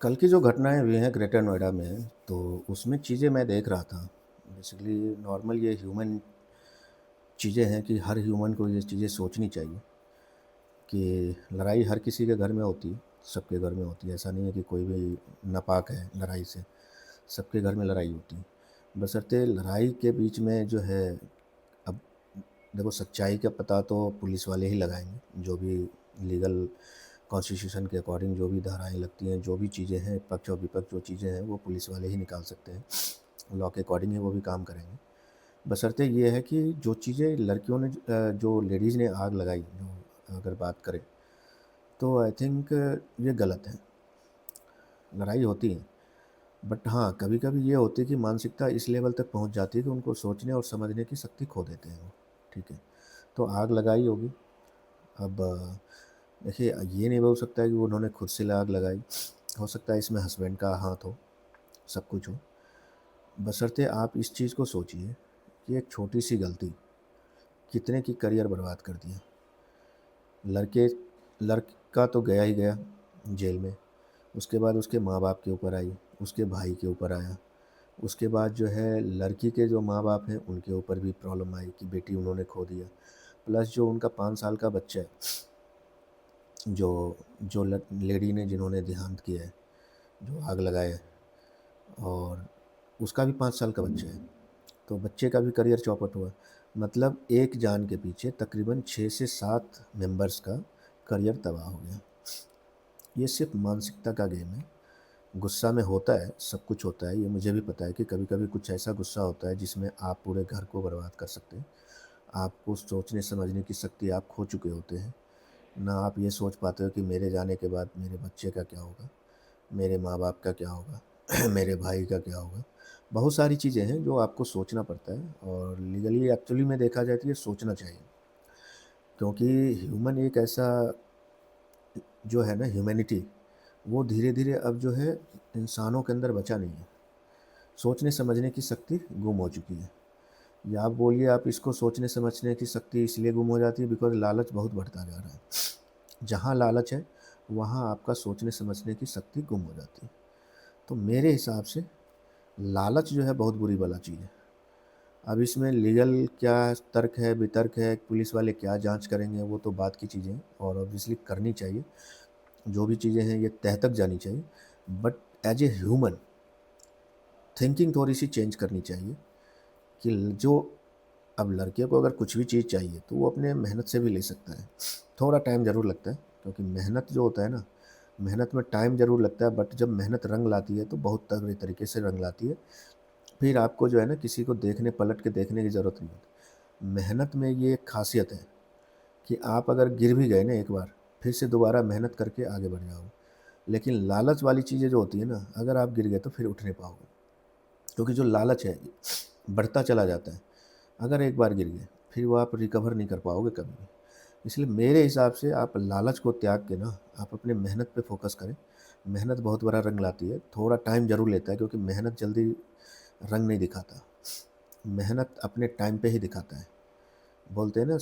कल की जो घटनाएँ हुई हैं ग्रेटर नोएडा में, तो उसमें चीज़ें मैं देख रहा था। बेसिकली नॉर्मल ये ह्यूमन चीज़ें हैं कि हर ह्यूमन को ये चीज़ें सोचनी चाहिए कि लड़ाई हर किसी के घर में होती है, सबके घर में होती है। ऐसा नहीं है कि कोई भी नापाक है लड़ाई से, सबके घर में लड़ाई होती है। बशर्ते लड़ाई के बीच में जो है, अब देखो सच्चाई का पता तो पुलिस वाले ही लगाएँगे, जो भी लीगल कॉन्स्टिट्यूशन के अकॉर्डिंग जो भी धाराएँ लगती हैं, जो भी चीज़ें हैं, पक्ष और विपक्ष जो चीज़ें हैं, वो पुलिस वाले ही निकाल सकते हैं। लॉ के अकॉर्डिंग ही वो भी काम करेंगे। बशर्ते ये है कि जो चीज़ें लड़कियों ने जो लेडीज़ ने आग लगाई, जो अगर बात करें, तो आई थिंक ये गलत है। लड़ाई होती है, बट हाँ, कभी-कभी ये होती है कि मानसिकता इस लेवल तक पहुँच जाती है कि उनको सोचने और समझने की शक्ति खो देते हैं वो, ठीक है। तो आग लगाई होगी, अब देखिए ये नहीं बोल सकता है कि उन्होंने खुद से आग लगाई, हो सकता है इसमें हस्बैंड का हाथ हो, सब कुछ हो। बशर्ते आप इस चीज़ को सोचिए कि एक छोटी-सी गलती कितने की करियर बर्बाद कर दिया। लड़के लड़का तो गया ही गया जेल में, उसके बाद उसके माँ-बाप के ऊपर आई, उसके भाई के ऊपर आया, उसके बाद जो है लड़की के जो माँ-बाप हैं उनके ऊपर भी प्रॉब्लम आई कि बेटी उन्होंने खो दिया। प्लस जो उनका 5 साल का बच्चा है, जो जो लेडी ने जिन्होंने देहांत किया है, जो आग लगाया है, और उसका भी 5 साल का बच्चा है, तो बच्चे का भी करियर चौपट हुआ। मतलब एक जान के पीछे तकरीबन 6 से 7 मेंबर्स का करियर तबाह हो गया। ये सिर्फ़ मानसिकता का गेम है। गुस्सा में होता है, सब कुछ होता है, ये मुझे भी पता है कि कभी-कभी कुछ ऐसा गुस्सा होता है जिसमें आप पूरे घर को बर्बाद कर सकते हैं। आपको सोचने समझने की शक्ति आप खो चुके होते हैं। ना आप ये सोच पाते हो कि मेरे जाने के बाद मेरे बच्चे का क्या होगा? मेरे माँ-बाप का क्या होगा? मेरे भाई का क्या होगा? बहुत सारी चीज़ें हैं जो आपको सोचना पड़ता है, और लीगली एक्चुअली में देखा जाए तो ये सोचना चाहिए। क्योंकि ह्यूमन एक ऐसा जो है ना, ह्यूमैनिटी, वो धीरे-धीरे अब जो है इंसानों के अंदर बचा नहीं है। सोचने समझने की शक्ति गुम हो चुकी है। या आप बोलिए, आप इसको सोचने समझने की शक्ति इसलिए गुम हो जाती है बिकॉज़ लालच बहुत बढ़ता जा रहा है। जहाँ लालच है, वहाँ आपका सोचने समझने की शक्ति गुम हो जाती है। तो मेरे हिसाब से लालच जो है बहुत बुरी बला चीज़ है। अब इसमें लीगल क्या तर्क है, वितर्क है, पुलिस वाले क्या जाँच करेंगे, वो तो बात की चीज़ें हैं, और ऑब्वियसली करनी चाहिए। जो भी चीज़ें हैं ये तह तक जानी चाहिए। But as a human thinking थोड़ी-सी चेंज करनी चाहिए कि जो अब लड़के को अगर कुछ भी चीज़ चाहिए तो वो अपने मेहनत से भी ले सकता है। थोड़ा टाइम ज़रूर लगता है, क्योंकि मेहनत जो होता है ना, मेहनत में टाइम ज़रूर लगता है, बट जब मेहनत रंग लाती है तो बहुत तगड़े तरीके से रंग लाती है। फिर आपको जो है ना, किसी को देखने पलट के देखने की ज़रूरत नहीं होती। मेहनत में ये एक ख़ासियत है कि आप अगर गिर भी गए ना एक बार, फिर से दोबारा मेहनत करके आगे बढ़ जाओगे। लेकिन लालच वाली चीज़ें जो होती है ना, अगर आप गिर गए तो फिर उठ नहीं पाओगे, क्योंकि जो लालच है बढ़ता चला जाता है। अगर एक बार गिर गए, फिर वो आप रिकवर नहीं कर पाओगे कभी भी। इसलिए मेरे हिसाब से आप लालच को त्याग के ना, आप अपने मेहनत पे फ़ोकस करें। मेहनत बहुत बड़ा रंग लाती है, थोड़ा टाइम ज़रूर लेता है, क्योंकि मेहनत जल्दी रंग नहीं दिखाता। मेहनत अपने टाइम पे ही दिखाता है। बोलते हैं ना,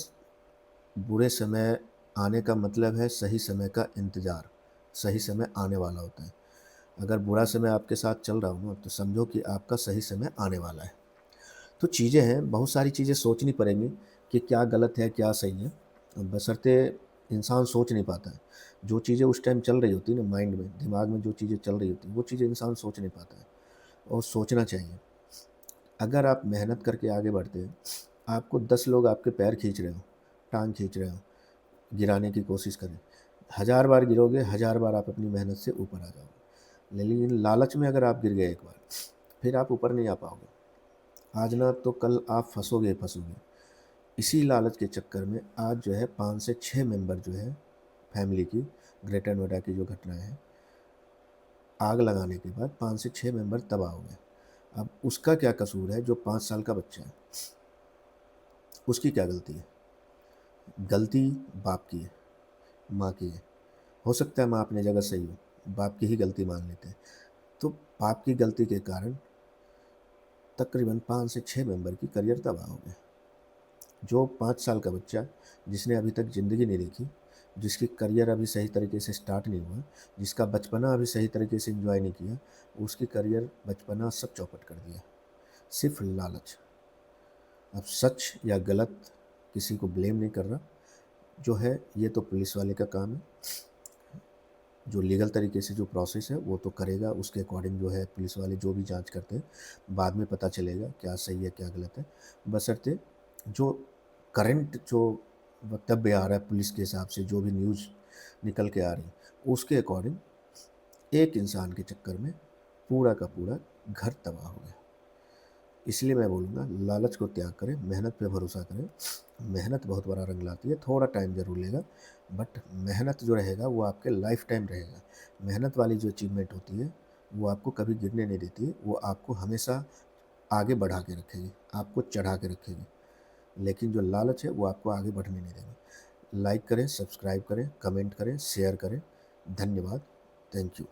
बुरे समय आने का मतलब है सही समय का इंतज़ार, सही समय आने वाला होता है। अगर बुरा समय आपके साथ चल रहा हो ना, तो समझो कि आपका सही समय आने वाला है। तो चीज़ें हैं, बहुत सारी चीज़ें सोचनी पड़ेंगी कि क्या गलत है, क्या सही है। बशर्ते इंसान सोच नहीं पाता है। जो चीज़ें उस टाइम चल रही होती है ना माइंड में, दिमाग में जो चीज़ें चल रही होती हैं, वो चीज़ें इंसान सोच नहीं पाता है, और सोचना चाहिए। अगर आप मेहनत करके आगे बढ़ते हैं, आपको 10 लोग आपके पैर खींच रहे हो, टाँग खींच रहे हो, गिराने की कोशिश करें। 1000 बार गिरोगे, 1000 बार आप अपनी मेहनत से ऊपर आ जाओगे। लेकिन लालच में अगर आप गिर गए एक बार, फिर आप ऊपर नहीं आ पाओगे। आज ना तो कल आप फँसोगे ही फँसोगे। इसी लालच के चक्कर में आज जो है 5 से 6 मेंबर जो है फैमिली की, ग्रेटर नोएडा की जो घटनाएँ हैं, आग लगाने के बाद 5 से 6 मेंबर तबाह हो गए। अब उसका क्या कसूर है, जो 5 साल का बच्चा है, उसकी क्या गलती है? गलती बाप की है, माँ की है। हो सकता है माँ अपनी जगह सही हो, बाप की ही गलती मान लेते हैं। तो बाप की गलती के कारण तकरीबन 5 से 6 मेंबर की करियर तबाह हो गया। जो 5 साल का बच्चा, जिसने अभी तक ज़िंदगी नहीं देखी, जिसकी करियर अभी सही तरीके से स्टार्ट नहीं हुआ, जिसका बचपना अभी सही तरीके से एंजॉय नहीं किया, उसकी करियर बचपना सब चौपट कर दिया, सिर्फ लालच। अब सच या गलत किसी को ब्लेम नहीं कर रहा, जो है ये तो पुलिस वाले का काम है, जो लीगल तरीके से जो प्रोसेस है वो तो करेगा, उसके अकॉर्डिंग जो है पुलिस वाले जो भी जांच करते हैं बाद में पता चलेगा क्या सही है क्या गलत है। बशर्ते जो करंट जो वक्तव्य आ रहा है पुलिस के हिसाब से, जो भी न्यूज़ निकल के आ रही उसके अकॉर्डिंग एक इंसान के चक्कर में पूरा का पूरा घर तबाह हो गया। इसलिए मैं बोलूँगा लालच को त्याग करें, मेहनत पे भरोसा करें। मेहनत बहुत बड़ा रंग लाती है, थोड़ा टाइम ज़रूर लेगा, बट मेहनत जो रहेगा वो आपके लाइफ टाइम रहेगा। मेहनत वाली जो अचीवमेंट होती है वो आपको कभी गिरने नहीं देती है, वो आपको हमेशा आगे बढ़ा के रखेगी, आपको चढ़ा के रखेगी। लेकिन जो लालच है वो आपको आगे बढ़ने नहीं देगी। लाइक करें, सब्सक्राइब करें, कमेंट करें, शेयर करें। धन्यवाद। Thank you.